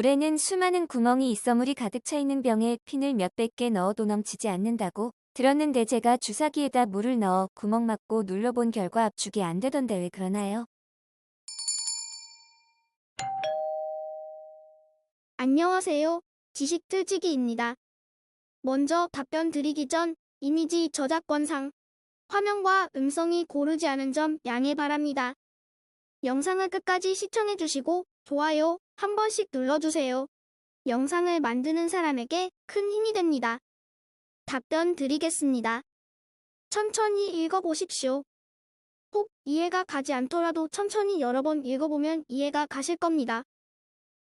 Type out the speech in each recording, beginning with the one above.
물에는 수많은 구멍이 있어 물이 가득 차 있는 병에 핀을 몇백 개 넣어도 넘치지 않는다고 들었는데 제가 주사기에다 물을 넣어 구멍 막고 눌러본 결과 압축이 안 되던데 왜 그러나요? 안녕하세요. 지식틀치기입니다. 먼저 답변 드리기 전 이미지 저작권상 화면과 음성이 고르지 않은 점 양해 바랍니다. 영상을 끝까지 시청해주시고 좋아요 한 번씩 눌러주세요. 영상을 만드는 사람에게 큰 힘이 됩니다. 답변 드리겠습니다. 천천히 읽어보십시오. 혹 이해가 가지 않더라도 천천히 여러 번 읽어보면 이해가 가실 겁니다.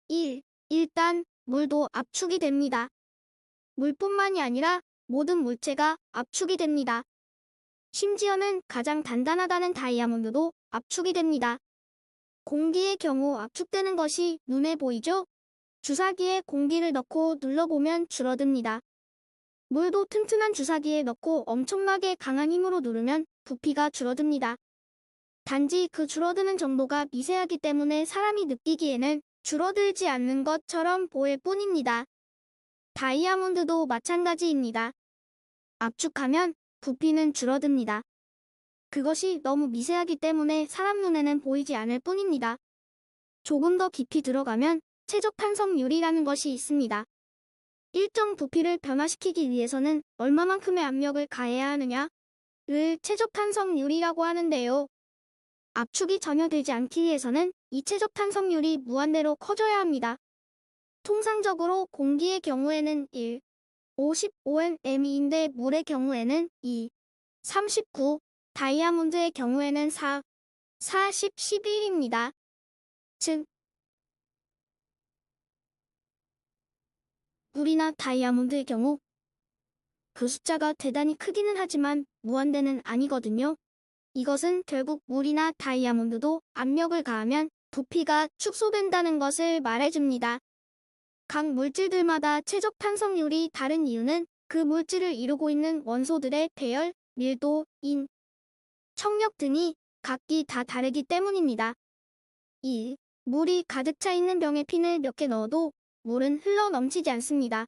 1. 일단 물도 압축이 됩니다. 물뿐만이 아니라 모든 물체가 압축이 됩니다. 심지어는 가장 단단하다는 다이아몬드도 압축이 됩니다. 공기의 경우 압축되는 것이 눈에 보이죠? 주사기에 공기를 넣고 눌러보면 줄어듭니다. 물도 튼튼한 주사기에 넣고 엄청나게 강한 힘으로 누르면 부피가 줄어듭니다. 단지 그 줄어드는 정도가 미세하기 때문에 사람이 느끼기에는 줄어들지 않는 것처럼 보일 뿐입니다. 다이아몬드도 마찬가지입니다. 압축하면 부피는 줄어듭니다. 그것이 너무 미세하기 때문에 사람 눈에는 보이지 않을 뿐입니다. 조금 더 깊이 들어가면 최적 탄성율이라는 것이 있습니다. 일정 부피를 변화시키기 위해서는 얼마만큼의 압력을 가해야 하느냐를 최적 탄성율이라고 하는데요. 압축이 전혀 되지 않기 위해서는 이 최적 탄성율이 무한대로 커져야 합니다. 통상적으로 공기의 경우에는 1, 55nm인데 물의 경우에는 2, 39, 다이아몬드의 경우에는 4, 40, 11입니다. 즉, 물이나 다이아몬드의 경우 그 숫자가 대단히 크기는 하지만 무한대는 아니거든요. 이것은 결국 물이나 다이아몬드도 압력을 가하면 부피가 축소된다는 것을 말해줍니다. 각 물질들마다 최적 탄성율이 다른 이유는 그 물질을 이루고 있는 원소들의 배열, 밀도, 인, 청력 등이 각기 다 다르기 때문입니다. 2. 물이 가득 차 있는 병에 핀을 몇 개 넣어도 물은 흘러 넘치지 않습니다.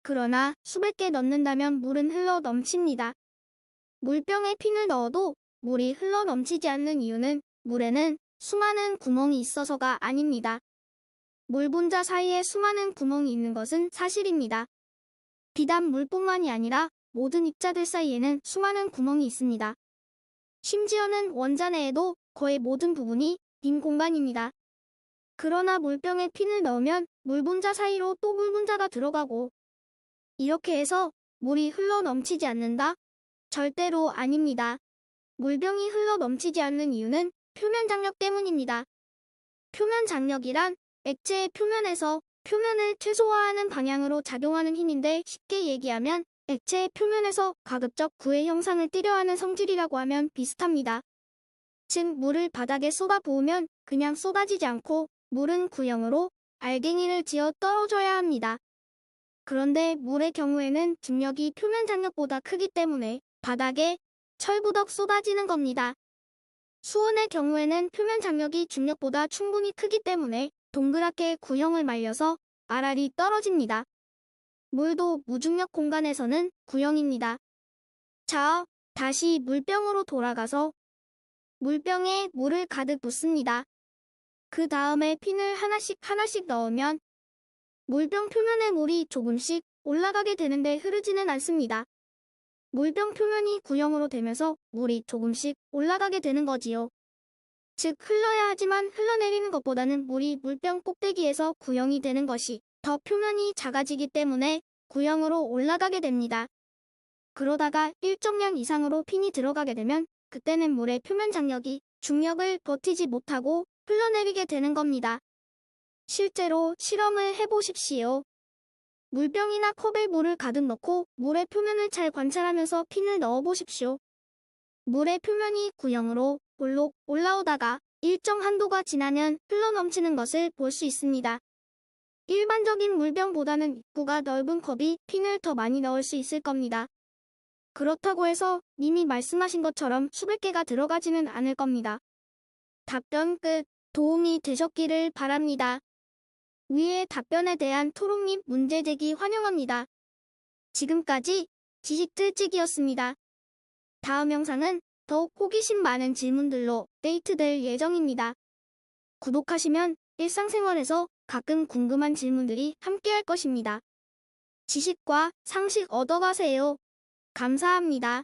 그러나 수백 개 넣는다면 물은 흘러 넘칩니다. 물병에 핀을 넣어도 물이 흘러 넘치지 않는 이유는 물에는 수많은 구멍이 있어서가 아닙니다. 물 분자 사이에 수많은 구멍이 있는 것은 사실입니다. 비단 물뿐만이 아니라 모든 입자들 사이에는 수많은 구멍이 있습니다. 심지어는 원자 내에도 거의 모든 부분이 빈 공간입니다. 그러나 물병에 핀을 넣으면 물 분자 사이로 또 물 분자가 들어가고 이렇게 해서 물이 흘러 넘치지 않는다? 절대로 아닙니다. 물병이 흘러 넘치지 않는 이유는 표면 장력 때문입니다. 표면 장력이란 액체의 표면에서 표면을 최소화하는 방향으로 작용하는 힘인데 쉽게 얘기하면 액체의 표면에서 가급적 구의 형상을 띠려 하는 성질이라고 하면 비슷합니다. 즉 물을 바닥에 쏟아 부으면 그냥 쏟아지지 않고 물은 구형으로 알갱이를 지어 떨어져야 합니다. 그런데 물의 경우에는 중력이 표면 장력보다 크기 때문에 바닥에 철부덕 쏟아지는 겁니다. 수온의 경우에는 표면 장력이 중력보다 충분히 크기 때문에 동그랗게 구형을 말려서 알알이 떨어집니다. 물도 무중력 공간에서는 구형입니다. 자, 다시 물병으로 돌아가서 물병에 물을 가득 붓습니다. 그 다음에 핀을 하나씩 넣으면 물병 표면에 물이 조금씩 올라가게 되는데 흐르지는 않습니다. 물병 표면이 구형으로 되면서 물이 조금씩 올라가게 되는 거지요. 즉 흘러야 하지만 흘러내리는 것보다는 물이 물병 꼭대기에서 구형이 되는 것이 더 표면이 작아지기 때문에 구형으로 올라가게 됩니다. 그러다가 일정량 이상으로 핀이 들어가게 되면 그때는 물의 표면 장력이 중력을 버티지 못하고 흘러내리게 되는 겁니다. 실제로 실험을 해보십시오. 물병이나 컵에 물을 가득 넣고 물의 표면을 잘 관찰하면서 핀을 넣어보십시오. 물의 표면이 구형으로 볼록 올라오다가 일정 한도가 지나면 흘러넘치는 것을 볼 수 있습니다. 일반적인 물병보다는 입구가 넓은 컵이 핀을 더 많이 넣을 수 있을 겁니다. 그렇다고 해서 님이 말씀하신 것처럼 수백 개가 들어가지는 않을 겁니다. 답변 끝. 도움이 되셨기를 바랍니다. 위의 답변에 대한 토론 및 문제 제기 환영합니다. 지금까지 지식들찍이었습니다. 다음 영상은 더욱 호기심 많은 질문들로 업데이트될 예정입니다. 구독하시면 일상생활에서 가끔 궁금한 질문들이 함께할 것입니다. 지식과 상식 얻어가세요. 감사합니다.